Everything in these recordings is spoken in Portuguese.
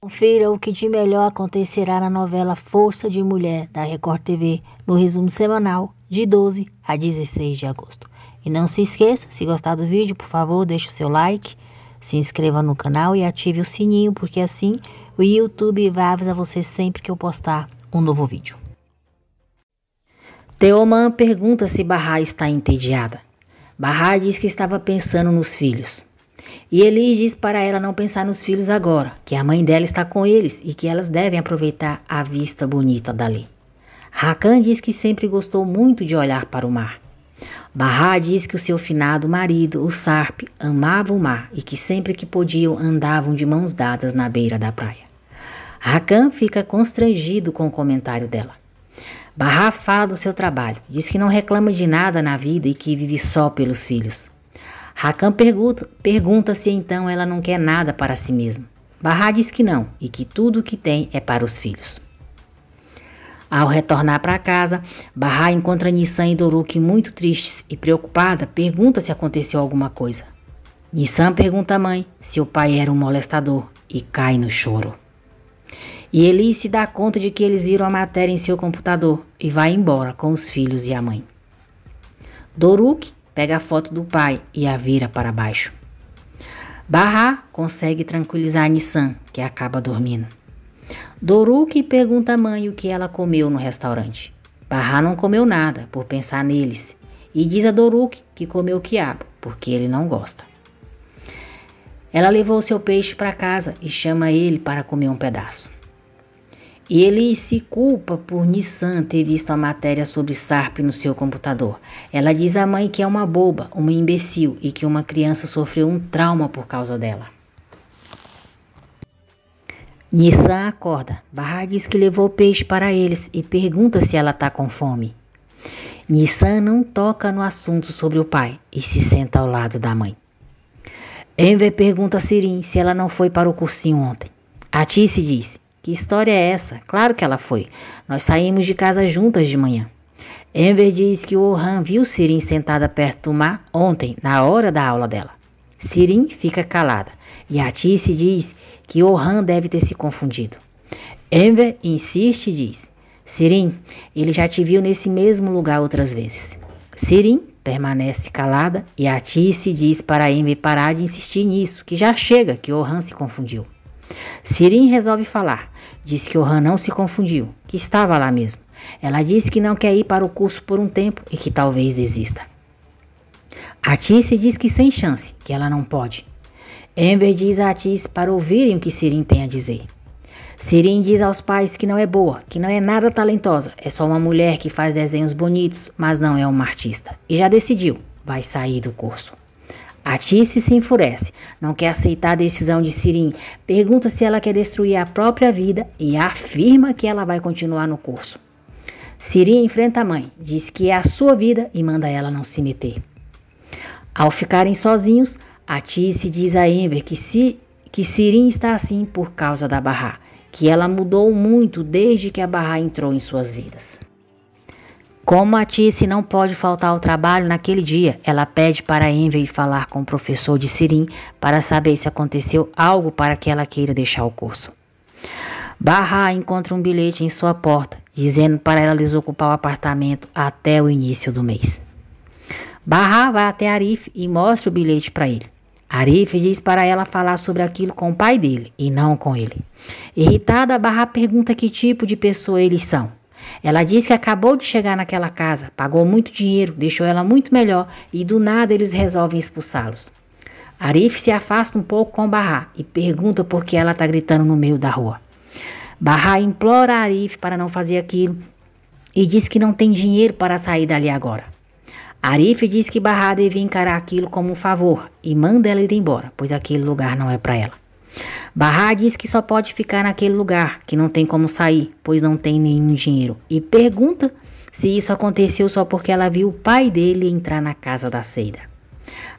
Confira o que de melhor acontecerá na novela Força de Mulher, da Record TV, no resumo semanal de 12 a 16 de agosto. E não se esqueça, se gostar do vídeo, por favor, deixe o seu like, se inscreva no canal e ative o sininho, porque assim o YouTube vai avisar você sempre que eu postar um novo vídeo. Teoman pergunta se Bahá está entediada. Bahá diz que estava pensando nos filhos. E Elis diz para ela não pensar nos filhos agora, que a mãe dela está com eles e que elas devem aproveitar a vista bonita dali. Hakan diz que sempre gostou muito de olhar para o mar. Bahá diz que o seu finado marido, o Sarp, amava o mar e que sempre que podiam andavam de mãos dadas na beira da praia. Hakan fica constrangido com o comentário dela. Bahá fala do seu trabalho, diz que não reclama de nada na vida e que vive só pelos filhos. Hakan pergunta se então ela não quer nada para si mesma. Bahá diz que não e que tudo o que tem é para os filhos. Ao retornar para casa, Bahá encontra Nissan e Doruk muito tristes e preocupada, pergunta se aconteceu alguma coisa. Nissan pergunta à mãe se o pai era um molestador e cai no choro. E Elis se dá conta de que eles viram a matéria em seu computador e vai embora com os filhos e a mãe. Doruk pega a foto do pai e a vira para baixo. Bahá consegue tranquilizar Nissan, que acaba dormindo. Doruk pergunta à mãe o que ela comeu no restaurante. Bahá não comeu nada por pensar neles e diz a Doruk que comeu quiabo, porque ele não gosta. Ela levou seu peixe para casa e chama ele para comer um pedaço. E ele se culpa por Nissan ter visto a matéria sobre Sarp no seu computador. Ela diz à mãe que é uma boba, uma imbecil e que uma criança sofreu um trauma por causa dela. Nissan acorda. Bahá diz que levou o peixe para eles e pergunta se ela está com fome. Nissan não toca no assunto sobre o pai e se senta ao lado da mãe. Enver pergunta a Sirin se ela não foi para o cursinho ontem. A Tice diz: que história é essa? Claro que ela foi. Nós saímos de casa juntas de manhã. Enver diz que o Orhan viu Sirin sentada perto do mar ontem, na hora da aula dela. Sirin fica calada e a Tice diz que Orhan deve ter se confundido. Enver insiste e diz: Sirin, ele já te viu nesse mesmo lugar outras vezes. Sirin permanece calada e a Tice diz para Enver parar de insistir nisso, que já chega, que Orhan se confundiu. Sirin resolve falar. Diz que Orhan não se confundiu, que estava lá mesmo. Ela diz que não quer ir para o curso por um tempo e que talvez desista. A Tice diz que sem chance, que ela não pode. Enver diz a Tice para ouvirem o que Sirin tem a dizer. Sirin diz aos pais que não é boa, que não é nada talentosa, é só uma mulher que faz desenhos bonitos, mas não é uma artista. E já decidiu, vai sair do curso. A Tice se enfurece, não quer aceitar a decisão de Sirin, pergunta se ela quer destruir a própria vida e afirma que ela vai continuar no curso. Sirin enfrenta a mãe, diz que é a sua vida e manda ela não se meter. Ao ficarem sozinhos, a Tice diz a Enver que Sirin está assim por causa da Bahá, que ela mudou muito desde que a Bahá entrou em suas vidas. Como a Tice não pode faltar ao trabalho naquele dia, ela pede para Enver ir falar com o professor de Sirin para saber se aconteceu algo para que ela queira deixar o curso. Bahá encontra um bilhete em sua porta, dizendo para ela desocupar o apartamento até o início do mês. Bahá vai até Arif e mostra o bilhete para ele. Arif diz para ela falar sobre aquilo com o pai dele e não com ele. Irritada, Bahá pergunta que tipo de pessoa eles são. Ela diz que acabou de chegar naquela casa, pagou muito dinheiro, deixou ela muito melhor e do nada eles resolvem expulsá-los. Arif se afasta um pouco com Bahá e pergunta por que ela está gritando no meio da rua. Bahá implora a Arif para não fazer aquilo e diz que não tem dinheiro para sair dali agora. Arif diz que Bahá deve encarar aquilo como um favor e manda ela ir embora, pois aquele lugar não é para ela. Bahá diz que só pode ficar naquele lugar, que não tem como sair, pois não tem nenhum dinheiro, e pergunta se isso aconteceu só porque ela viu o pai dele entrar na casa da Seida.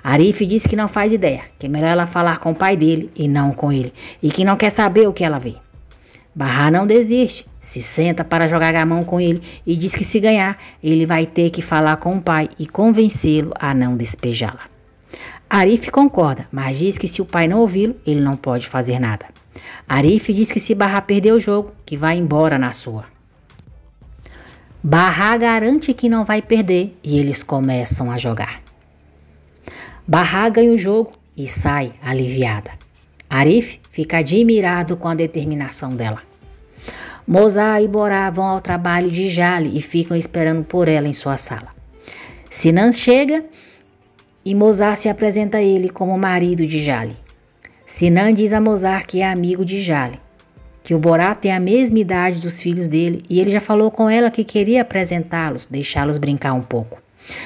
Arif diz que não faz ideia, que é melhor ela falar com o pai dele e não com ele, e que não quer saber o que ela vê. Bahá não desiste, se senta para jogar gamão com ele e diz que se ganhar, ele vai ter que falar com o pai e convencê-lo a não despejá-la. Arif concorda, mas diz que se o pai não ouvi-lo, ele não pode fazer nada. Arif diz que se Barra perder o jogo, que vai embora na sua. Barra garante que não vai perder e eles começam a jogar. Barra ganha o jogo e sai aliviada. Arif fica admirado com a determinação dela. Mozart e Borá vão ao trabalho de Jali e ficam esperando por ela em sua sala. Sinan chega e Mozart se apresenta a ele como marido de Jali. Sinan diz a Mozart que é amigo de Jali, que o Borá tem a mesma idade dos filhos dele e ele já falou com ela que queria apresentá-los, deixá-los brincar um pouco.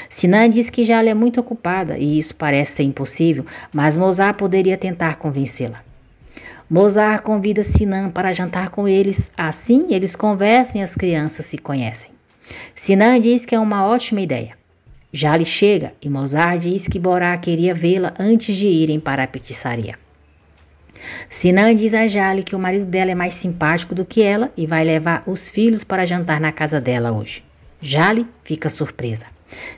Sinan diz que Jali é muito ocupada e isso parece ser impossível, mas Mozart poderia tentar convencê-la. Mozart convida Sinan para jantar com eles, assim eles conversam e as crianças se conhecem. Sinan diz que é uma ótima ideia. Jali chega e Mozart diz que Borá queria vê-la antes de irem para a petiçaria. Sinan diz a Jali que o marido dela é mais simpático do que ela e vai levar os filhos para jantar na casa dela hoje. Jali fica surpresa.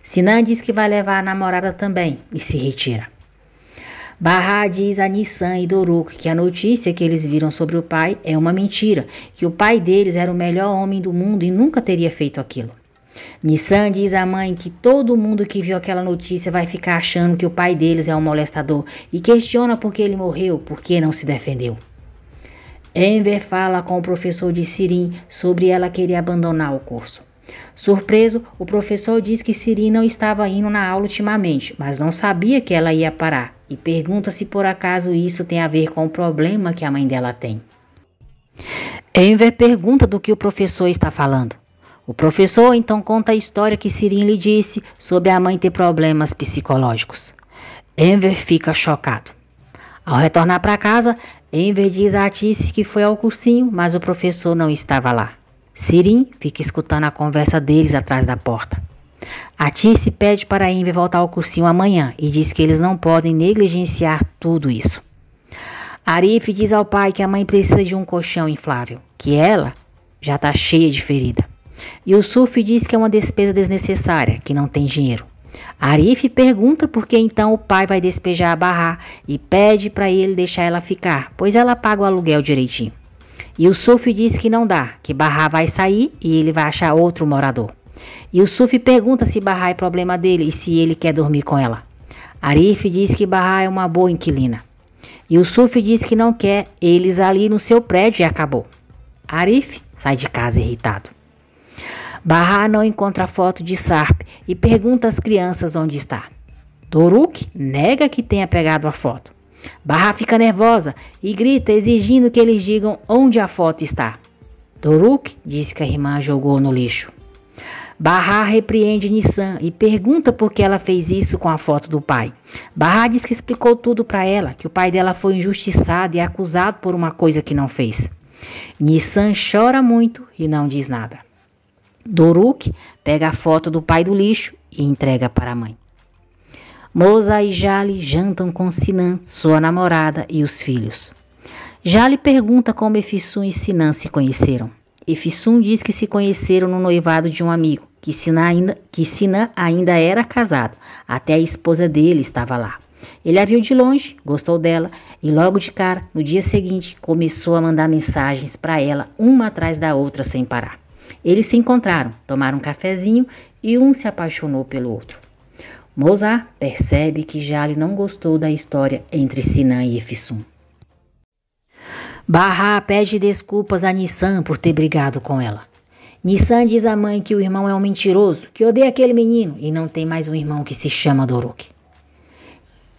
Sinan diz que vai levar a namorada também e se retira. Barra diz a Nissan e Doruk que a notícia que eles viram sobre o pai é uma mentira, que o pai deles era o melhor homem do mundo e nunca teria feito aquilo. Nissan diz à mãe que todo mundo que viu aquela notícia vai ficar achando que o pai deles é um molestador e questiona por que ele morreu, por que não se defendeu. Enver fala com o professor de Sirin sobre ela querer abandonar o curso. Surpreso, o professor diz que Sirin não estava indo na aula ultimamente, mas não sabia que ela ia parar e pergunta se por acaso isso tem a ver com o problema que a mãe dela tem. Enver pergunta do que o professor está falando. O professor então conta a história que Sirin lhe disse sobre a mãe ter problemas psicológicos. Enver fica chocado. Ao retornar para casa, Enver diz a Atice que foi ao cursinho, mas o professor não estava lá. Sirin fica escutando a conversa deles atrás da porta. Atice pede para Enver voltar ao cursinho amanhã e diz que eles não podem negligenciar tudo isso. Arif diz ao pai que a mãe precisa de um colchão inflável, que ela já está cheia de ferida. Yusuf diz que é uma despesa desnecessária, que não tem dinheiro. Arif pergunta por que então o pai vai despejar a Barra e pede para ele deixar ela ficar, pois ela paga o aluguel direitinho. Yusuf diz que não dá, que Barra vai sair e ele vai achar outro morador. Yusuf pergunta se Barra é problema dele e se ele quer dormir com ela. Arif diz que Barra é uma boa inquilina. Yusuf diz que não quer eles ali no seu prédio e acabou. Arif sai de casa irritado. Barra não encontra a foto de Sarp e pergunta às crianças onde está. Doruk nega que tenha pegado a foto. Barra fica nervosa e grita exigindo que eles digam onde a foto está. Doruk diz que a irmã jogou no lixo. Barra repreende Nissan e pergunta por que ela fez isso com a foto do pai. Barra diz que explicou tudo para ela, que o pai dela foi injustiçado e acusado por uma coisa que não fez. Nissan chora muito e não diz nada. Doruk pega a foto do pai do lixo e entrega para a mãe. Moza e Jali jantam com Sinan, sua namorada e os filhos. Jali pergunta como Efisum e Sinan se conheceram. Efisum diz que se conheceram no noivado de um amigo, que Sinan ainda era casado, até a esposa dele estava lá. Ele a viu de longe, gostou dela e logo de cara, no dia seguinte, começou a mandar mensagens para ela, uma atrás da outra sem parar. Eles se encontraram, tomaram um cafezinho e um se apaixonou pelo outro. Mozart percebe que Jali não gostou da história entre Sinan e Efisum. Barra pede desculpas a Nissan por ter brigado com ela. Nissan diz à mãe que o irmão é um mentiroso, que odeia aquele menino e não tem mais um irmão que se chama Doruk.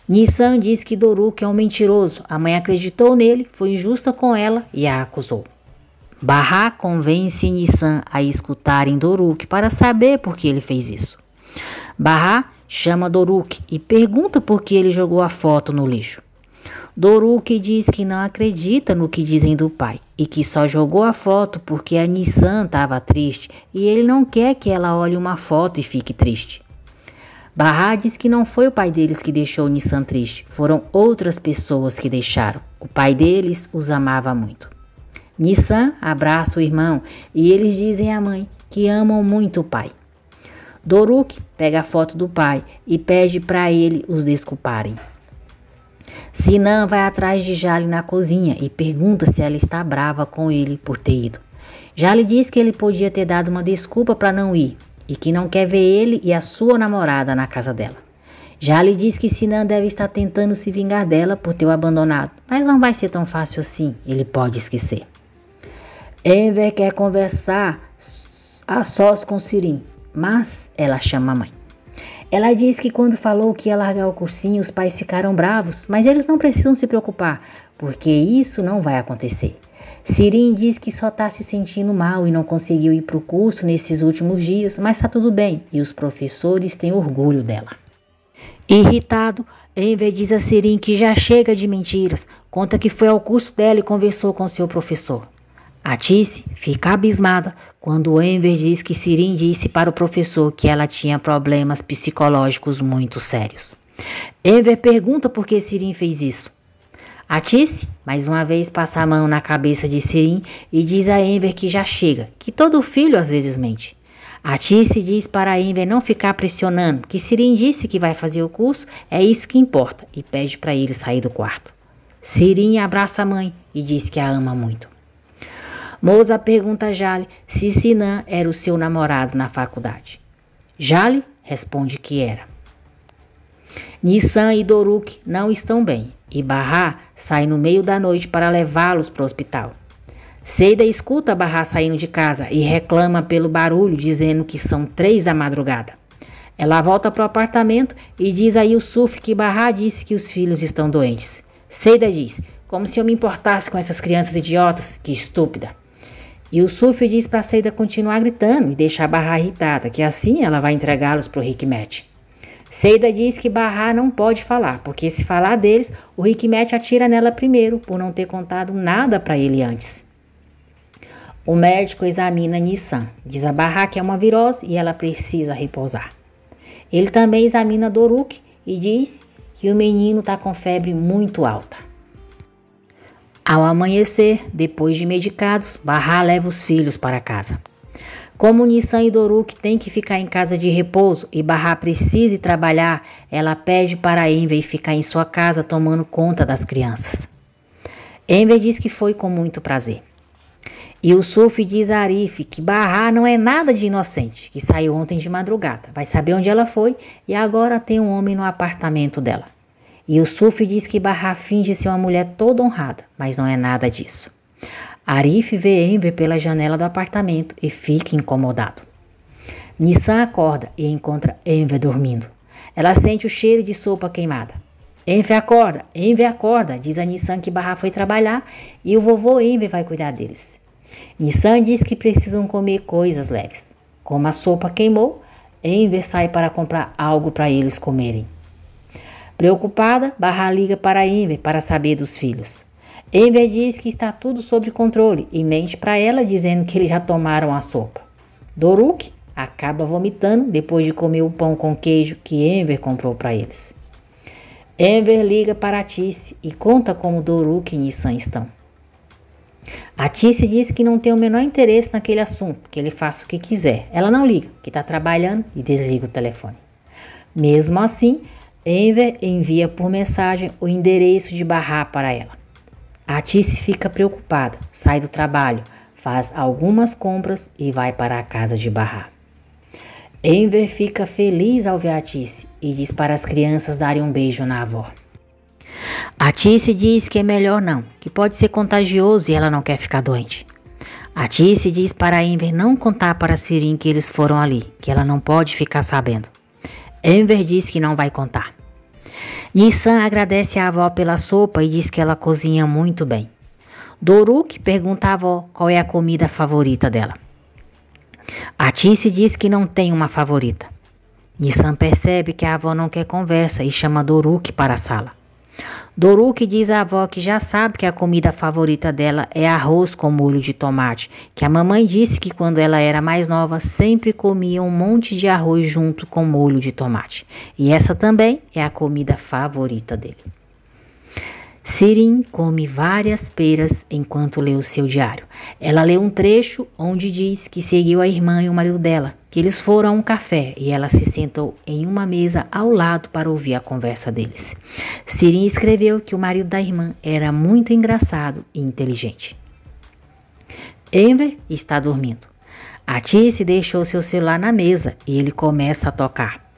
Nissan diz que Doruk é um mentiroso, a mãe acreditou nele, foi injusta com ela e a acusou. Barra convence Nissan a escutarem Doruk para saber por que ele fez isso. Barra chama Doruk e pergunta por que ele jogou a foto no lixo. Doruk diz que não acredita no que dizem do pai e que só jogou a foto porque a Nissan estava triste e ele não quer que ela olhe uma foto e fique triste. Barra diz que não foi o pai deles que deixou Nissan triste, foram outras pessoas que deixaram. O pai deles os amava muito. Nissan abraça o irmão e eles dizem à mãe que amam muito o pai. Doruk pega a foto do pai e pede para ele os desculparem. Sinan vai atrás de Jale na cozinha e pergunta se ela está brava com ele por ter ido. Jale diz que ele podia ter dado uma desculpa para não ir e que não quer ver ele e a sua namorada na casa dela. Jale diz que Sinan deve estar tentando se vingar dela por ter o abandonado, mas não vai ser tão fácil assim, ele pode esquecer. Enver quer conversar a sós com Sirin, mas ela chama a mãe. Ela diz que quando falou que ia largar o cursinho, os pais ficaram bravos, mas eles não precisam se preocupar, porque isso não vai acontecer. Sirin diz que só está se sentindo mal e não conseguiu ir para o curso nesses últimos dias, mas está tudo bem e os professores têm orgulho dela. Irritado, Enver diz a Sirin que já chega de mentiras, conta que foi ao curso dela e conversou com seu professor. A Tice fica abismada quando Enver diz que Sirin disse para o professor que ela tinha problemas psicológicos muito sérios. Enver pergunta por que Sirin fez isso. A Tice, mais uma vez, passa a mão na cabeça de Sirin e diz a Enver que já chega, que todo filho às vezes mente. A Tice diz para Enver não ficar pressionando, que Sirin disse que vai fazer o curso, é isso que importa, e pede para ele sair do quarto. Sirin abraça a mãe e diz que a ama muito. Moza pergunta a Jale se Sinan era o seu namorado na faculdade. Jale responde que era. Nissan e Doruk não estão bem e Bahá sai no meio da noite para levá-los para o hospital. Seida escuta Bahá saindo de casa e reclama pelo barulho, dizendo que são 3 da madrugada. Ela volta para o apartamento e diz a Yusuf que Bahá disse que os filhos estão doentes. Seida diz, como se eu me importasse com essas crianças idiotas, que estúpida. Yusuf diz para Seida continuar gritando e deixar Bahá irritada, que assim ela vai entregá-los para o Hikmet. Seida diz que Bahá não pode falar, porque se falar deles, o Hikmet atira nela primeiro, por não ter contado nada para ele antes. O médico examina Nissan, diz a Bahá que é uma virose e ela precisa repousar. Ele também examina Doruk e diz que o menino está com febre muito alta. Ao amanhecer, depois de medicados, Bahá leva os filhos para casa. Como Nissan e Doruk têm que ficar em casa de repouso e Bahá precisa ir trabalhar, ela pede para Enver ficar em sua casa tomando conta das crianças. Enver diz que foi com muito prazer. Yusuf diz a Arif que Bahá não é nada de inocente, que saiu ontem de madrugada, vai saber onde ela foi e agora tem um homem no apartamento dela. Yusuf diz que Bahá finge ser uma mulher toda honrada, mas não é nada disso. Arif vê Enver pela janela do apartamento e fica incomodado. Nissan acorda e encontra Enver dormindo. Ela sente o cheiro de sopa queimada. Enver acorda, diz a Nissan que Bahá foi trabalhar e o vovô Enver vai cuidar deles. Nissan diz que precisam comer coisas leves. Como a sopa queimou, Enver sai para comprar algo para eles comerem. Preocupada, Bahá liga para Enver para saber dos filhos. Enver diz que está tudo sob controle e mente para ela dizendo que eles já tomaram a sopa. Doruk acaba vomitando depois de comer o pão com queijo que Enver comprou para eles. Enver liga para a Tice e conta como Doruk e Nissan estão. A Tice diz que não tem o menor interesse naquele assunto, que ele faça o que quiser. Ela não liga, que está trabalhando e desliga o telefone. Mesmo assim, Enver envia por mensagem o endereço de Bahá para ela. A Tice fica preocupada, sai do trabalho, faz algumas compras e vai para a casa de Bahá. Enver fica feliz ao ver a Tice e diz para as crianças darem um beijo na avó. A Tice diz que é melhor não, que pode ser contagioso e ela não quer ficar doente. A Tice diz para Enver não contar para Sirin que eles foram ali, que ela não pode ficar sabendo. Enver diz que não vai contar. Nissan agradece à avó pela sopa e diz que ela cozinha muito bem. Doruk pergunta à avó qual é a comida favorita dela. A Tice diz que não tem uma favorita. Nissan percebe que a avó não quer conversa e chama Doruk para a sala. Doruk diz à avó que já sabe que a comida favorita dela é arroz com molho de tomate, que a mamãe disse que quando ela era mais nova sempre comia um monte de arroz junto com molho de tomate. E essa também é a comida favorita dele. Sirin come várias peras enquanto lê o seu diário. Ela lê um trecho onde diz que seguiu a irmã e o marido dela, que eles foram a um café e ela se sentou em uma mesa ao lado para ouvir a conversa deles. Sirin escreveu que o marido da irmã era muito engraçado e inteligente. Enver está dormindo. Atice deixou seu celular na mesa e ele começa a tocar.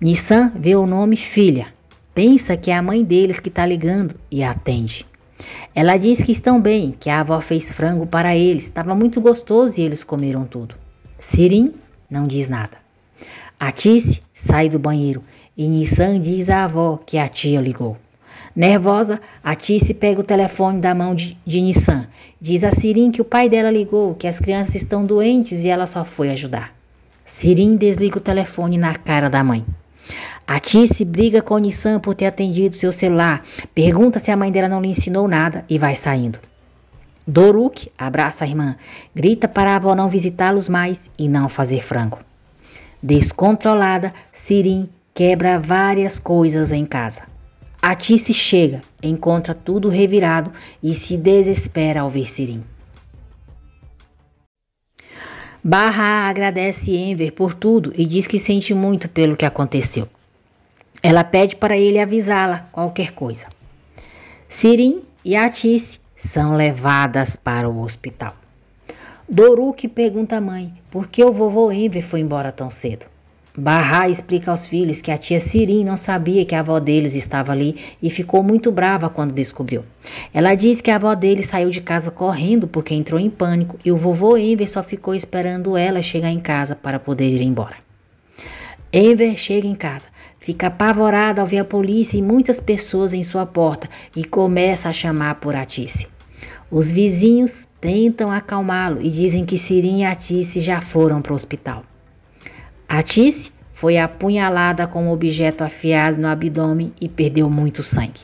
Nissan vê o nome filha. Pensa que é a mãe deles que está ligando e atende. Ela diz que estão bem, que a avó fez frango para eles, estava muito gostoso e eles comeram tudo. Sirin não diz nada. Atice sai do banheiro e Nissan diz à avó que a tia ligou. Nervosa, Atice pega o telefone da mão de Nissan. Diz a Sirin que o pai dela ligou, que as crianças estão doentes e ela só foi ajudar. Sirin desliga o telefone na cara da mãe. Atice briga com Nissan por ter atendido seu celular, pergunta se a mãe dela não lhe ensinou nada e vai saindo. Doruk abraça a irmã, grita para a avó não visitá-los mais e não fazer frango. Descontrolada, Sirin quebra várias coisas em casa. Atice chega, encontra tudo revirado e se desespera ao ver Sirin. Barra agradece Enver por tudo e diz que sente muito pelo que aconteceu. Ela pede para ele avisá-la qualquer coisa. Sirin e Atice são levadas para o hospital. Doruk pergunta à mãe por que o vovô Enver foi embora tão cedo. Barra explica aos filhos que a tia Sirin não sabia que a avó deles estava ali e ficou muito brava quando descobriu. Ela diz que a avó deles saiu de casa correndo porque entrou em pânico e o vovô Enver só ficou esperando ela chegar em casa para poder ir embora. Enver chega em casa, fica apavorado ao ver a polícia e muitas pessoas em sua porta e começa a chamar por Atice. Os vizinhos tentam acalmá-lo e dizem que Sirin e Atice já foram para o hospital. Atice foi apunhalada com um objeto afiado no abdômen e perdeu muito sangue.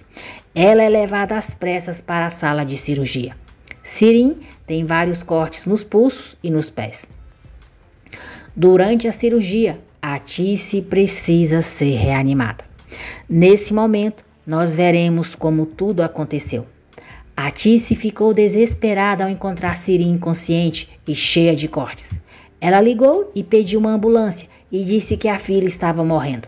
Ela é levada às pressas para a sala de cirurgia. Sirin tem vários cortes nos pulsos e nos pés. Durante a cirurgia, Atice precisa ser reanimada. Nesse momento, nós veremos como tudo aconteceu. Atice ficou desesperada ao encontrar Sirin inconsciente e cheia de cortes. Ela ligou e pediu uma ambulância e disse que a filha estava morrendo.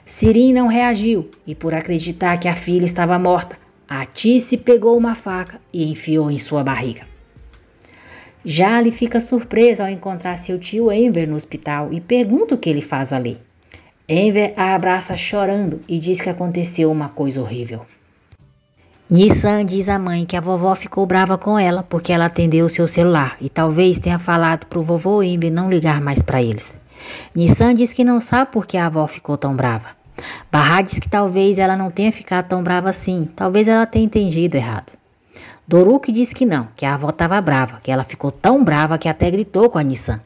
Sirin não reagiu e, por acreditar que a filha estava morta, Atice pegou uma faca e enfiou em sua barriga. Jale fica surpresa ao encontrar seu tio Enver no hospital e pergunta o que ele faz ali. Enver a abraça chorando e diz que aconteceu uma coisa horrível. Nissan diz à mãe que a vovó ficou brava com ela porque ela atendeu o seu celular e talvez tenha falado para o vovô Enver não ligar mais para eles. Nissan diz que não sabe por que a avó ficou tão brava. Barra diz que talvez ela não tenha ficado tão brava assim, talvez ela tenha entendido errado. Doruk diz que não, que a avó estava brava, que ela ficou tão brava que até gritou com a Nissan.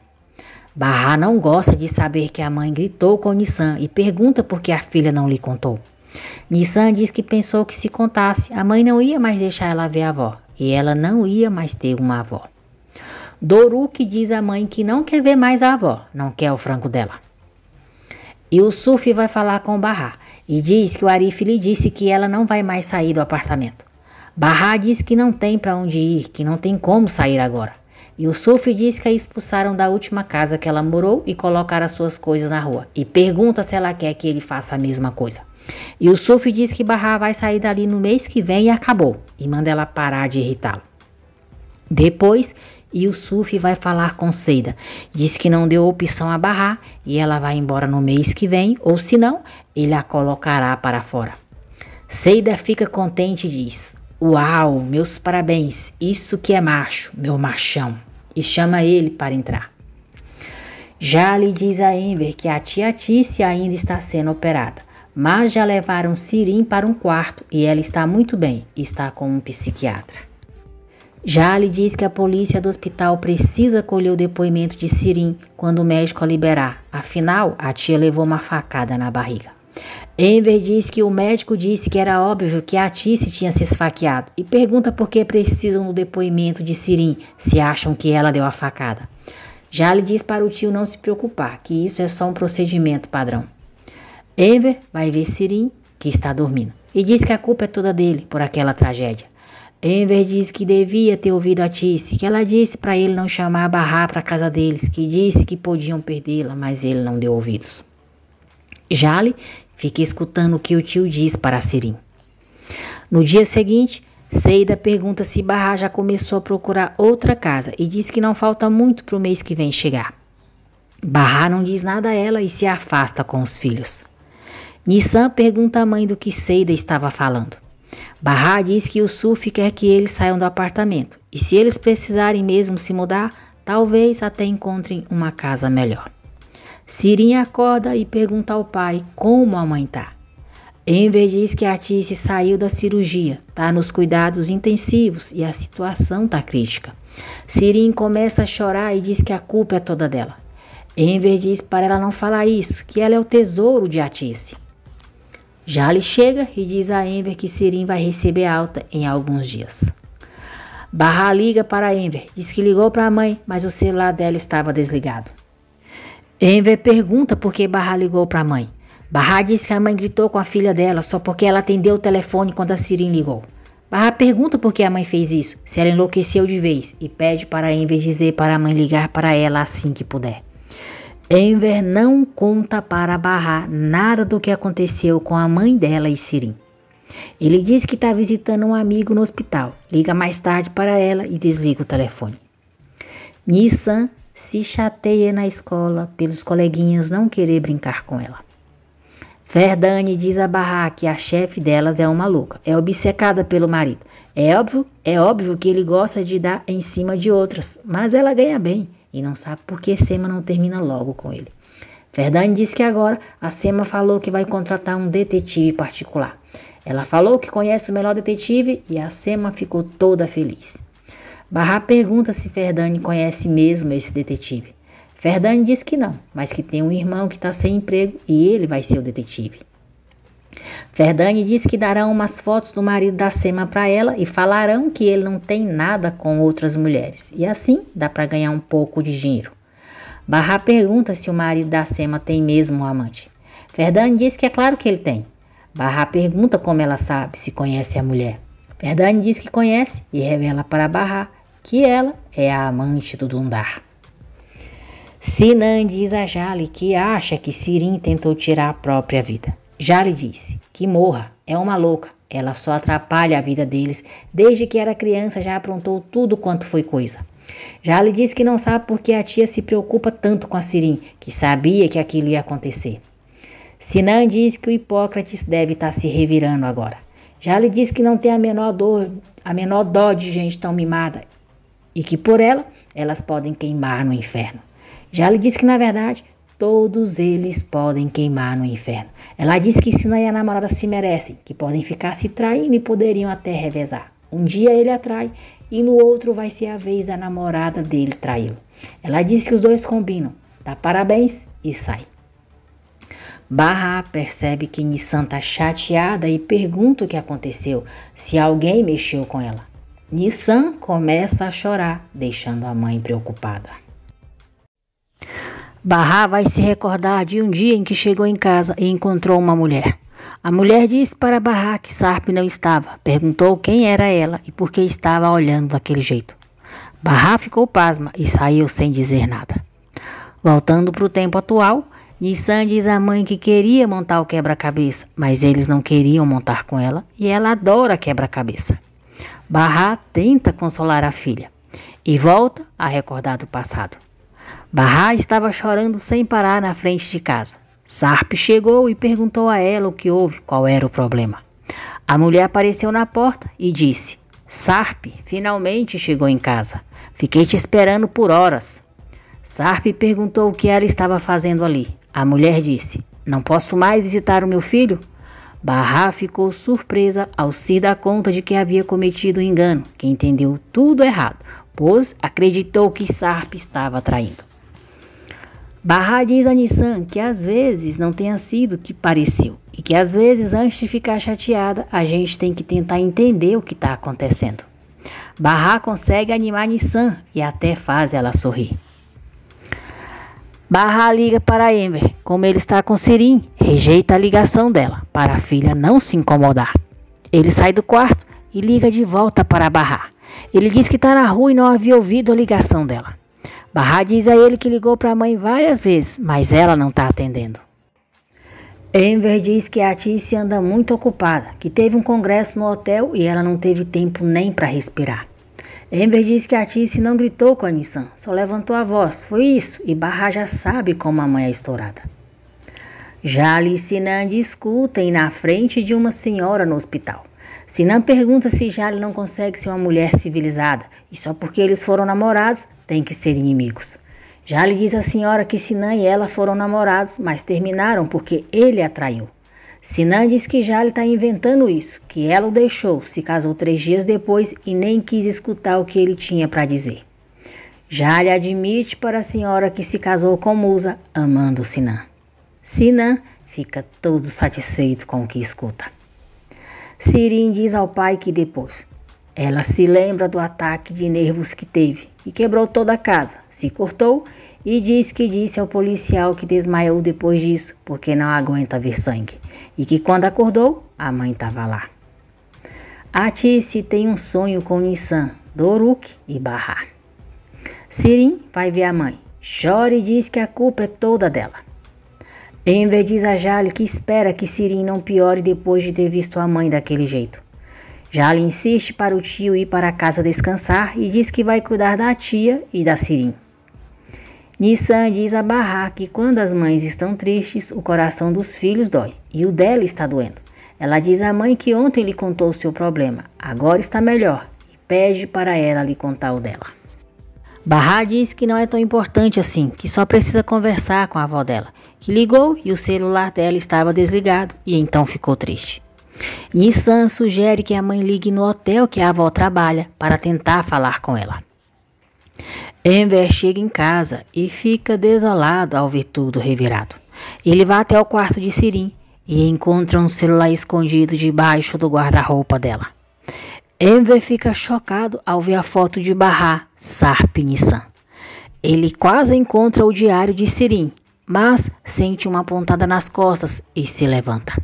Barra não gosta de saber que a mãe gritou com Nissan e pergunta por que a filha não lhe contou. Nissan diz que pensou que se contasse, a mãe não ia mais deixar ela ver a avó e ela não ia mais ter uma avó. Doruk diz à mãe que não quer ver mais a avó, não quer o frango dela. Yusuf vai falar com Barra e diz que o Arif lhe disse que ela não vai mais sair do apartamento. Barra diz que não tem para onde ir, que não tem como sair agora. Yusuf diz que a expulsaram da última casa que ela morou e colocaram as suas coisas na rua. E pergunta se ela quer que ele faça a mesma coisa. Yusuf diz que Barra vai sair dali no mês que vem e acabou. E manda ela parar de irritá-lo. Depois, Yusuf vai falar com Seida. Diz que não deu opção a Barra e ela vai embora no mês que vem. Ou se não, ele a colocará para fora. Seida fica contente e diz: "Uau, meus parabéns, isso que é macho, meu machão", e chama ele para entrar. Jale diz a Enver que a tia Atice ainda está sendo operada, mas já levaram Sirin para um quarto e ela está muito bem, está com um psiquiatra. Jale diz que a polícia do hospital precisa colher o depoimento de Sirin quando o médico a liberar, afinal a tia levou uma facada na barriga. Enver diz que o médico disse que era óbvio que a Atice tinha se esfaqueado e pergunta por que precisam do depoimento de Sirin se acham que ela deu a facada. Jale diz para o tio não se preocupar, que isso é só um procedimento padrão. Enver vai ver Sirin, que está dormindo, e diz que a culpa é toda dele por aquela tragédia. Enver diz que devia ter ouvido a Tice, que ela disse para ele não chamar Bahá para a casa deles, que disse que podiam perdê-la, mas ele não deu ouvidos. Jale fica escutando o que o tio diz para Sirim. No dia seguinte, Seida pergunta se Bahá já começou a procurar outra casa e diz que não falta muito para o mês que vem chegar. Bahá não diz nada a ela e se afasta com os filhos. Nissan pergunta à mãe do que Seida estava falando. Bahá diz que o Suf quer que eles saiam do apartamento e se eles precisarem mesmo se mudar, talvez até encontrem uma casa melhor. Sirim acorda e pergunta ao pai como a mãe está. Enver diz que a Tice saiu da cirurgia, está nos cuidados intensivos e a situação está crítica. Sirim começa a chorar e diz que a culpa é toda dela. Enver diz para ela não falar isso, que ela é o tesouro de Atice. Jale chega e diz a Enver que Sirim vai receber alta em alguns dias. Bahá liga para Enver, diz que ligou para a mãe, mas o celular dela estava desligado. Enver pergunta por que Bahá ligou para a mãe. Bahá diz que a mãe gritou com a filha dela só porque ela atendeu o telefone quando a Sirim ligou. Bahá pergunta por que a mãe fez isso, se ela enlouqueceu de vez, e pede para Enver dizer para a mãe ligar para ela assim que puder. Enver não conta para Bahá nada do que aconteceu com a mãe dela e Sirim. Ele diz que está visitando um amigo no hospital, liga mais tarde para ela e desliga o telefone. Nissan se chateia na escola pelos coleguinhas não querer brincar com ela. Verdane diz a Bahá que a chefe delas é uma louca, é obcecada pelo marido. É óbvio que ele gosta de dar em cima de outras, mas ela ganha bem e não sabe por que Sema não termina logo com ele. Verdane diz que agora a Sema falou que vai contratar um detetive particular. Ela falou que conhece o melhor detetive e a Sema ficou toda feliz. Bahá pergunta se Verdane conhece mesmo esse detetive. Verdane diz que não, mas que tem um irmão que está sem emprego e ele vai ser o detetive. Verdane diz que darão umas fotos do marido da Sema para ela e falarão que ele não tem nada com outras mulheres. E assim dá para ganhar um pouco de dinheiro. Bahá pergunta se o marido da Sema tem mesmo um amante. Verdane diz que é claro que ele tem. Bahá pergunta como ela sabe, se conhece a mulher. Verdane diz que conhece e revela para Bahá que ela é a amante do Dundar. Sinan diz a Jale que acha que Sirim tentou tirar a própria vida. Jale disse que morra, é uma louca, ela só atrapalha a vida deles, desde que era criança já aprontou tudo quanto foi coisa. Jale diz que não sabe por que a tia se preocupa tanto com a Sirim, que sabia que aquilo ia acontecer. Sinan diz que o Hipócrates deve estar se revirando agora. Jale diz que não tem a menor dó de gente tão mimada e que por elas podem queimar no inferno. Jale diz que, na verdade, todos eles podem queimar no inferno. Ela diz que Sinan e a namorada se merecem, que podem ficar se traindo e poderiam até revezar. Um dia ele a trai e no outro vai ser a vez da namorada dele traí-lo. Ela diz que os dois combinam, dá parabéns e sai. Bahá percebe que Nissan está chateada e pergunta o que aconteceu, se alguém mexeu com ela. Nissan começa a chorar, deixando a mãe preocupada. Bahá vai se recordar de um dia em que chegou em casa e encontrou uma mulher. A mulher disse para Bahá que Sarp não estava, perguntou quem era ela e por que estava olhando daquele jeito. Bahá ficou pasma e saiu sem dizer nada. Voltando para o tempo atual, Nissan diz à mãe que queria montar o quebra-cabeça, mas eles não queriam montar com ela e ela adora quebra-cabeça. Bahá tenta consolar a filha e volta a recordar do passado. Bahá estava chorando sem parar na frente de casa. Sarp chegou e perguntou a ela o que houve, qual era o problema. A mulher apareceu na porta e disse: Sarp, finalmente chegou em casa. Fiquei te esperando por horas. Sarp perguntou o que ela estava fazendo ali. A mulher disse: Não posso mais visitar o meu filho? Bahá ficou surpresa ao se dar conta de que havia cometido um engano, que entendeu tudo errado, pois acreditou que Sarp estava traindo. Bahá diz a Nissan que às vezes não tenha sido o que pareceu e que às vezes antes de ficar chateada a gente tem que tentar entender o que está acontecendo. Bahá consegue animar Nissan e até faz ela sorrir. Bahá liga para Enver, como ele está com Sirim, rejeita a ligação dela para a filha não se incomodar. Ele sai do quarto e liga de volta para Bahá. Ele diz que está na rua e não havia ouvido a ligação dela. Bahá diz a ele que ligou para a mãe várias vezes, mas ela não está atendendo. Enver diz que a Tice anda muito ocupada, que teve um congresso no hotel e ela não teve tempo nem para respirar. Enver diz que a Tice não gritou com a Nissan, só levantou a voz, foi isso, e Bahá já sabe como a mãe é estourada. Jali e Sinan discutem na frente de uma senhora no hospital. Sinan pergunta se Jali não consegue ser uma mulher civilizada e só porque eles foram namorados tem que ser inimigos. Jali diz à senhora que Sinan e ela foram namorados, mas terminaram porque ele a traiu. Sinan diz que Jali está inventando isso, que ela o deixou, se casou 3 dias depois e nem quis escutar o que ele tinha para dizer. Jali admite para a senhora que se casou com Musa, amando Sinan. Sinan fica todo satisfeito com o que escuta. Sirin diz ao pai que depois ela se lembra do ataque de nervos que teve, que quebrou toda a casa, se cortou e diz que disse ao policial que desmaiou depois disso porque não aguenta ver sangue e que quando acordou, a mãe estava lá. A Tice tem um sonho com Nissan, Doruk e Bahá. Sirin vai ver a mãe, chora e diz que a culpa é toda dela. Enver diz a Jali que espera que Sirin não piore depois de ter visto a mãe daquele jeito. Jali insiste para o tio ir para a casa descansar e diz que vai cuidar da tia e da Sirin. Nissan diz a Bahá que quando as mães estão tristes, o coração dos filhos dói e o dela está doendo. Ela diz à mãe que ontem lhe contou o seu problema, agora está melhor e pede para ela lhe contar o dela. Bahá diz que não é tão importante assim, que só precisa conversar com a avó dela, que ligou e o celular dela estava desligado e então ficou triste. Nissan sugere que a mãe ligue no hotel que a avó trabalha para tentar falar com ela. Enver chega em casa e fica desolado ao ver tudo revirado. Ele vai até o quarto de Sirin e encontra um celular escondido debaixo do guarda-roupa dela. Enver fica chocado ao ver a foto de Bahá, Sarp e Nissan. Ele quase encontra o diário de Sirin, mas sente uma pontada nas costas e se levanta.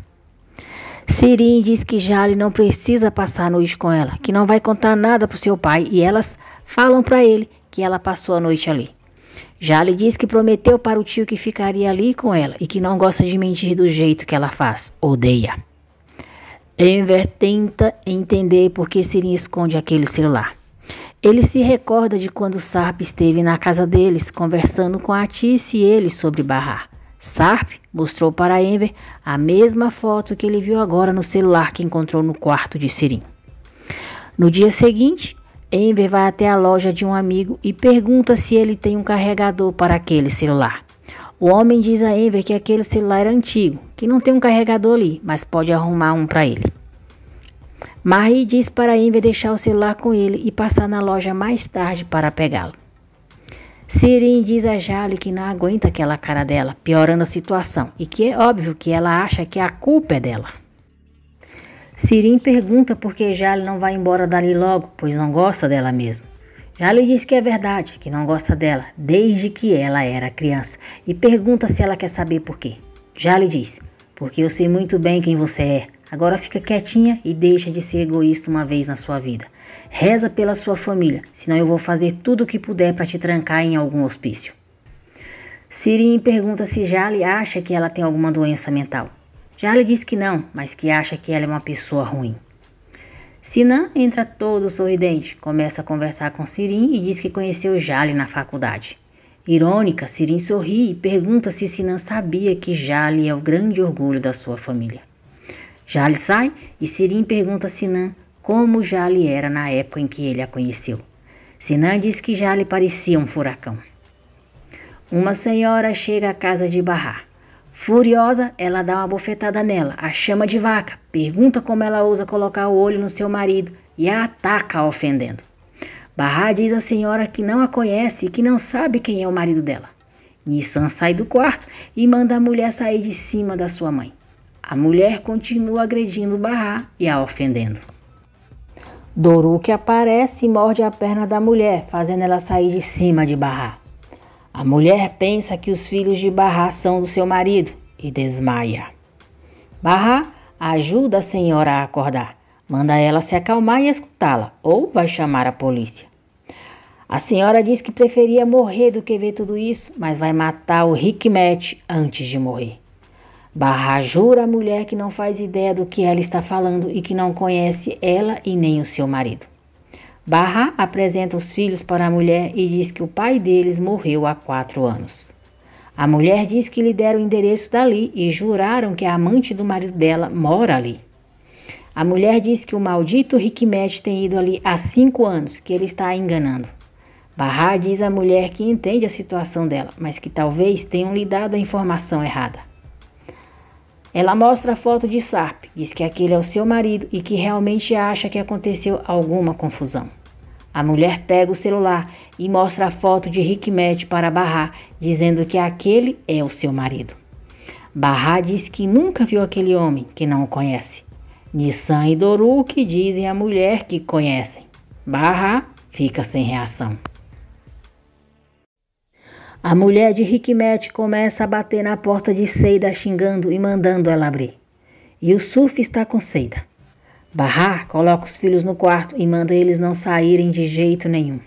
Sirin diz que Jali não precisa passar a noite com ela, que não vai contar nada para o seu pai e elas falam para ele que ela passou a noite ali. Jali diz que prometeu para o tio que ficaria ali com ela e que não gosta de mentir do jeito que ela faz, odeia. Enver tenta entender por que Sirin esconde aquele celular. Ele se recorda de quando Sarp esteve na casa deles conversando com a Tice e ele sobre Bahá. Sarp mostrou para Enver a mesma foto que ele viu agora no celular que encontrou no quarto de Sirin. No dia seguinte, Enver vai até a loja de um amigo e pergunta se ele tem um carregador para aquele celular. O homem diz a Enver que aquele celular é antigo, que não tem um carregador ali, mas pode arrumar um para ele. Marie diz para Enver deixar o celular com ele e passar na loja mais tarde para pegá-lo. Sirin diz a Jali que não aguenta aquela cara dela, piorando a situação, e que é óbvio que ela acha que a culpa é dela. Sirin pergunta por que Jali não vai embora dali logo, pois não gosta dela mesmo. Jali diz que é verdade, que não gosta dela, desde que ela era criança, e pergunta se ela quer saber por quê. Jali diz, porque eu sei muito bem quem você é. Agora fica quietinha e deixa de ser egoísta uma vez na sua vida. Reza pela sua família, senão eu vou fazer tudo o que puder para te trancar em algum hospício. Sirin pergunta se Jali acha que ela tem alguma doença mental. Jali diz que não, mas que acha que ela é uma pessoa ruim. Sinan entra todo sorridente, começa a conversar com Sirin e diz que conheceu Jali na faculdade. Irônica, Sirin sorri e pergunta se Sinan sabia que Jali é o grande orgulho da sua família. Jali sai e Sirin pergunta a Sinan como Jali era na época em que ele a conheceu. Sinan diz que Jali parecia um furacão. Uma senhora chega à casa de Bahá. Furiosa, ela dá uma bofetada nela, a chama de vaca, pergunta como ela ousa colocar o olho no seu marido e a ataca ofendendo. Bahá diz à senhora que não a conhece e que não sabe quem é o marido dela. Nissan sai do quarto e manda a mulher sair de cima da sua mãe. A mulher continua agredindo Bahá e a ofendendo. Doruk aparece e morde a perna da mulher, fazendo ela sair de cima de Bahá. A mulher pensa que os filhos de Bahá são do seu marido e desmaia. Bahá ajuda a senhora a acordar. Manda ela se acalmar e escutá-la, ou vai chamar a polícia. A senhora diz que preferia morrer do que ver tudo isso, mas vai matar o Hikmet antes de morrer. Bahá jura à mulher que não faz ideia do que ela está falando e que não conhece ela e nem o seu marido. Bahá apresenta os filhos para a mulher e diz que o pai deles morreu há 4 anos. A mulher diz que lhe deram o endereço dali e juraram que a amante do marido dela mora ali. A mulher diz que o maldito Hikmet tem ido ali há 5 anos, que ele está a enganando. Bahá diz à mulher que entende a situação dela, mas que talvez tenham lhe dado a informação errada. Ela mostra a foto de Sarp, diz que aquele é o seu marido e que realmente acha que aconteceu alguma confusão. A mulher pega o celular e mostra a foto de Hikmet para Bahá, dizendo que aquele é o seu marido. Bahá diz que nunca viu aquele homem, que não o conhece. Nissan e Doruk dizem à mulher que conhecem. Bahá fica sem reação. A mulher de Hikmet começa a bater na porta de Seida xingando e mandando ela abrir. Yusuf está com Seida. Bahá coloca os filhos no quarto e manda eles não saírem de jeito nenhum.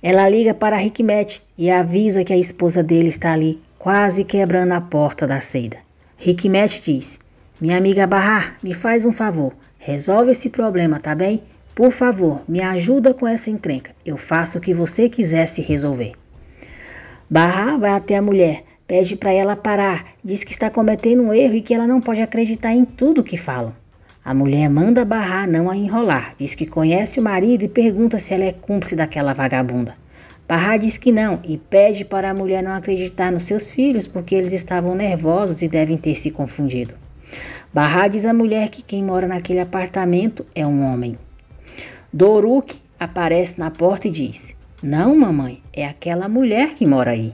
Ela liga para Hikmet e avisa que a esposa dele está ali, quase quebrando a porta da Seida. Hikmet diz: minha amiga Bahá, me faz um favor, resolve esse problema, tá bem? Por favor, me ajuda com essa encrenca, eu faço o que você quiser se resolver. Bahá vai até a mulher, pede para ela parar, diz que está cometendo um erro e que ela não pode acreditar em tudo que falam. A mulher manda Bahá não a enrolar, diz que conhece o marido e pergunta se ela é cúmplice daquela vagabunda. Bahá diz que não e pede para a mulher não acreditar nos seus filhos porque eles estavam nervosos e devem ter se confundido. Bahá diz à mulher que quem mora naquele apartamento é um homem. Doruk aparece na porta e diz: não, mamãe, é aquela mulher que mora aí.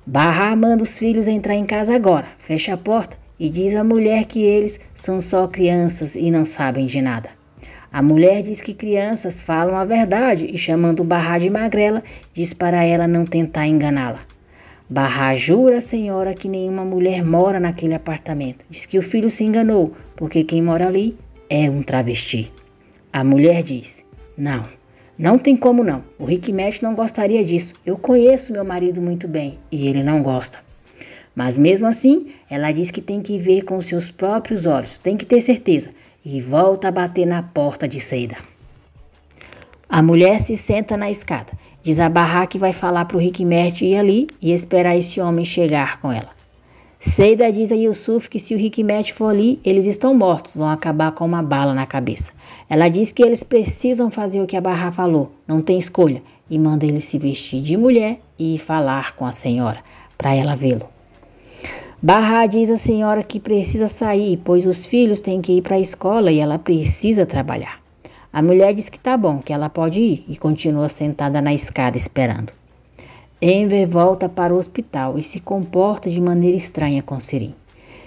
Bahá manda os filhos entrar em casa agora, fecha a porta e diz à mulher que eles são só crianças e não sabem de nada. A mulher diz que crianças falam a verdade e, chamando Bahá de magrela, diz para ela não tentar enganá-la. Bahá jura à senhora que nenhuma mulher mora naquele apartamento. Diz que o filho se enganou, porque quem mora ali é um travesti. A mulher diz: não tem como não. O Hikmet não gostaria disso. Eu conheço meu marido muito bem e ele não gosta. Mas mesmo assim, ela diz que tem que ver com os seus próprios olhos, tem que ter certeza, e volta a bater na porta de Seida. A mulher se senta na escada, diz a Bahá que vai falar para o Hikmet ir ali e esperar esse homem chegar com ela. Seida diz a Yusuf que se o Hikmet for ali, eles estão mortos, vão acabar com uma bala na cabeça. Ela diz que eles precisam fazer o que a Bahá falou, não tem escolha, e manda ele se vestir de mulher e ir falar com a senhora, para ela vê-lo. Bahá diz à senhora que precisa sair, pois os filhos têm que ir para a escola e ela precisa trabalhar. A mulher diz que tá bom, que ela pode ir, e continua sentada na escada esperando. Enver volta para o hospital e se comporta de maneira estranha com Sirim.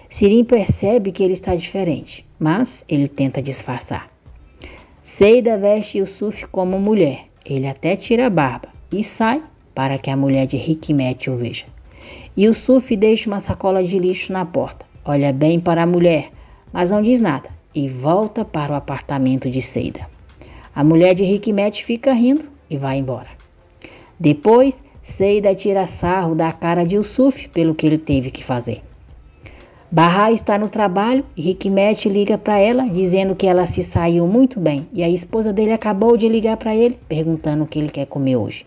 Sirim percebe que ele está diferente, mas ele tenta disfarçar. Seida veste Yusuf como mulher, ele até tira a barba e sai para que a mulher de Hikmet o veja. Yusuf deixa uma sacola de lixo na porta, olha bem para a mulher, mas não diz nada e volta para o apartamento de Seida. A mulher de Hikmet fica rindo e vai embora. Depois, Seida tira sarro da cara de Yusuf pelo que ele teve que fazer. Bahá está no trabalho e Hikmet liga para ela dizendo que ela se saiu muito bem e a esposa dele acabou de ligar para ele perguntando o que ele quer comer hoje.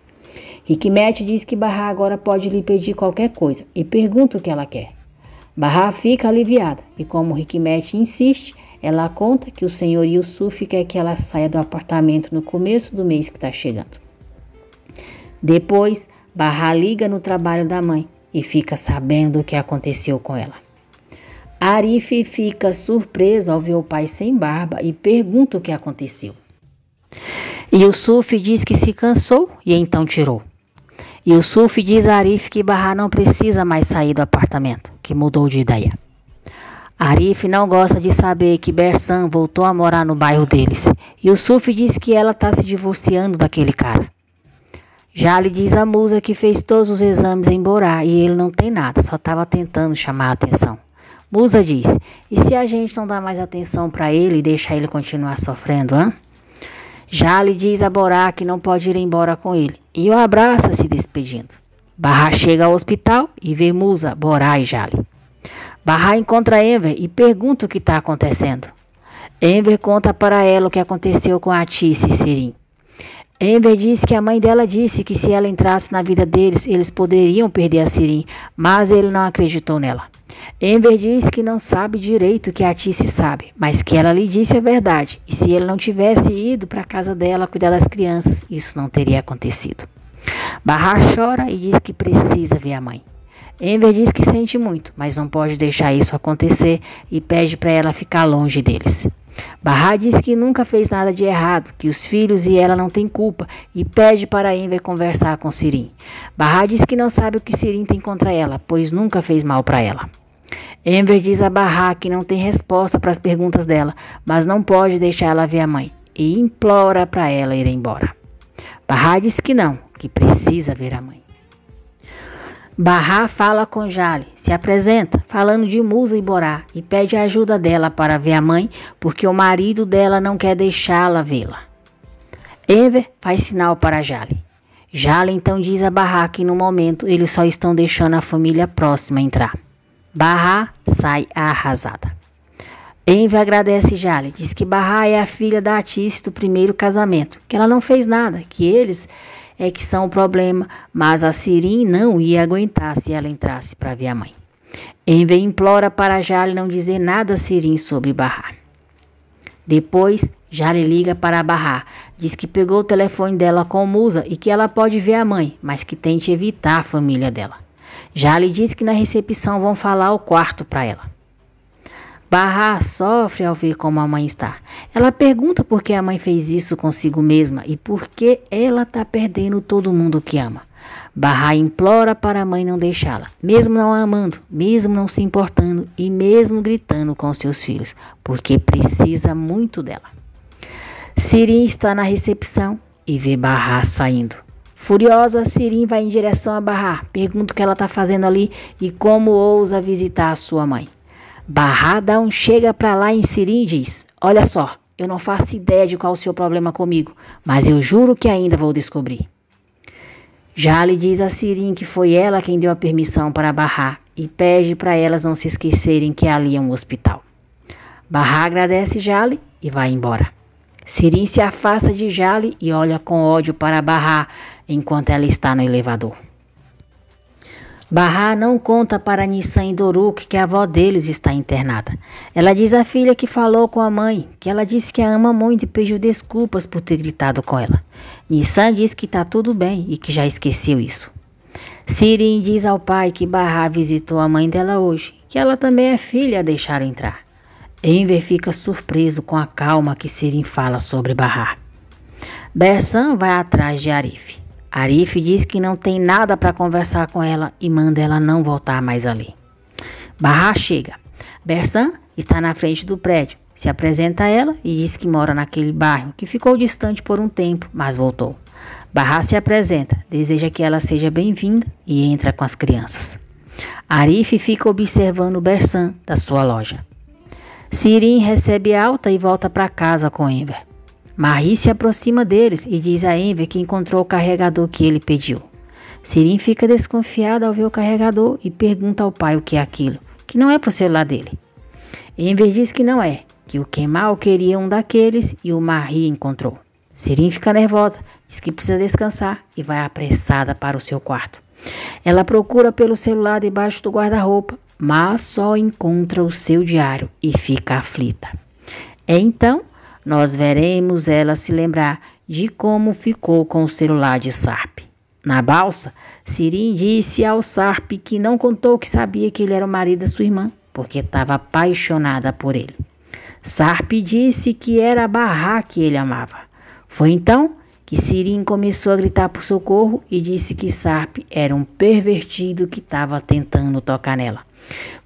Hikmet diz que Bahá agora pode lhe pedir qualquer coisa e pergunta o que ela quer. Bahá fica aliviada e como Hikmet insiste, ela conta que o senhor Yusuf quer que ela saia do apartamento no começo do mês que está chegando. Depois, Bahá liga no trabalho da mãe e fica sabendo o que aconteceu com ela. Arif fica surpreso ao ver o pai sem barba e pergunta o que aconteceu. Yusuf diz que se cansou e então tirou. Yusuf diz a Arif que Bahá não precisa mais sair do apartamento, que mudou de ideia. Arif não gosta de saber que Bersan voltou a morar no bairro deles. Yusuf diz que ela está se divorciando daquele cara. Jale diz a Musa que fez todos os exames em Borá e ele não tem nada, só estava tentando chamar a atenção. Musa diz: e se a gente não dá mais atenção para ele e deixar ele continuar sofrendo, hã? Jale diz a Borá que não pode ir embora com ele e o abraça se despedindo. Barra chega ao hospital e vê Musa, Borá e Jale. Barra encontra Enver e pergunta o que está acontecendo. Enver conta para ela o que aconteceu com Atice e Sirim. Enver diz que a mãe dela disse que se ela entrasse na vida deles, eles poderiam perder a Sirim, mas ele não acreditou nela. Enver diz que não sabe direito o que Atice sabe, mas que ela lhe disse a verdade, e se ele não tivesse ido para a casa dela cuidar das crianças, isso não teria acontecido. Barra chora e diz que precisa ver a mãe. Enver diz que sente muito, mas não pode deixar isso acontecer e pede para ela ficar longe deles. Barra diz que nunca fez nada de errado, que os filhos e ela não têm culpa e pede para Enver conversar com Sirim. Barra diz que não sabe o que Sirim tem contra ela, pois nunca fez mal para ela. Enver diz a Barra que não tem resposta para as perguntas dela, mas não pode deixar ela ver a mãe e implora para ela ir embora. Barra diz que não, que precisa ver a mãe. Barra fala com Jale, se apresenta, falando de Musa e Borá, e pede a ajuda dela para ver a mãe, porque o marido dela não quer deixá-la vê-la. Enver faz sinal para Jale. Jale então diz a Barra que no momento eles só estão deixando a família próxima entrar. Barra sai arrasada. Enver agradece Jale, diz que Barra é a filha da Atice do primeiro casamento, que ela não fez nada, que eles é que são o problema, mas a Sirim não ia aguentar se ela entrasse para ver a mãe. Enver implora para Jale não dizer nada a Sirim sobre Barra. Depois, Jale liga para a Barra, diz que pegou o telefone dela com Musa e que ela pode ver a mãe, mas que tente evitar a família dela. Jale diz que na recepção vão falar o quarto para ela. Barra sofre ao ver como a mãe está. Ela pergunta por que a mãe fez isso consigo mesma e por que ela está perdendo todo mundo que ama. Barra implora para a mãe não deixá-la, mesmo não a amando, mesmo não se importando e mesmo gritando com seus filhos, porque precisa muito dela. Sirim está na recepção e vê Barra saindo. Furiosa, Sirim vai em direção a Barra, pergunta o que ela está fazendo ali e como ousa visitar a sua mãe. Barra dá um chega pra lá em Sirim e diz: olha só, eu não faço ideia de qual o seu problema comigo, mas eu juro que ainda vou descobrir. Jale diz a Sirim que foi ela quem deu a permissão para Barra e pede para elas não se esquecerem que ali é um hospital. Barra agradece Jale e vai embora. Sirim se afasta de Jale e olha com ódio para Barra enquanto ela está no elevador. Barra não conta para Nissan e Doruk que a avó deles está internada. Ela diz à filha que falou com a mãe, que ela disse que a ama muito e pediu desculpas por ter gritado com ela. Nissan diz que está tudo bem e que já esqueceu isso. Sirim diz ao pai que Barra visitou a mãe dela hoje, que ela também é filha e a deixaram entrar. Enver fica surpreso com a calma que Sirim fala sobre Barra. Bersan vai atrás de Arif. Arif diz que não tem nada para conversar com ela e manda ela não voltar mais ali. Barra chega. Bersan está na frente do prédio, se apresenta a ela e diz que mora naquele bairro, que ficou distante por um tempo, mas voltou. Barra se apresenta, deseja que ela seja bem-vinda e entra com as crianças. Arif fica observando Bersan da sua loja. Sirim recebe alta e volta para casa com Enver. Marie se aproxima deles e diz a Enver que encontrou o carregador que ele pediu. Sirim fica desconfiada ao ver o carregador e pergunta ao pai o que é aquilo, que não é para o celular dele. Enver diz que não é, que o Kemal queria um daqueles e o Marie encontrou. Sirim fica nervosa, diz que precisa descansar e vai apressada para o seu quarto. Ela procura pelo celular debaixo do guarda-roupa, mas só encontra o seu diário e fica aflita. Então, nós veremos ela se lembrar de como ficou com o celular de Sarp. Na balsa, Sirim disse ao Sarp que não contou que sabia que ele era o marido da sua irmã, porque estava apaixonada por ele. Sarp disse que era a Barra que ele amava. Foi então que Sirim começou a gritar por socorro e disse que Sarp era um pervertido que estava tentando tocar nela.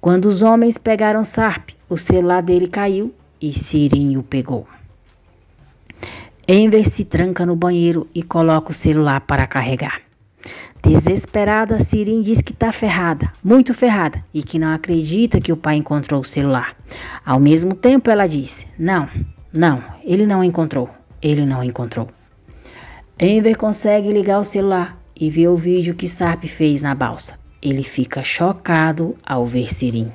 Quando os homens pegaram Sarp, o celular dele caiu e Sirim o pegou. Enver se tranca no banheiro e coloca o celular para carregar. Desesperada, Sirin diz que está ferrada, muito ferrada, e que não acredita que o pai encontrou o celular. Ao mesmo tempo, ela diz: Não, ele não encontrou. Enver consegue ligar o celular e vê o vídeo que Sarp fez na balsa. Ele fica chocado ao ver Sirin.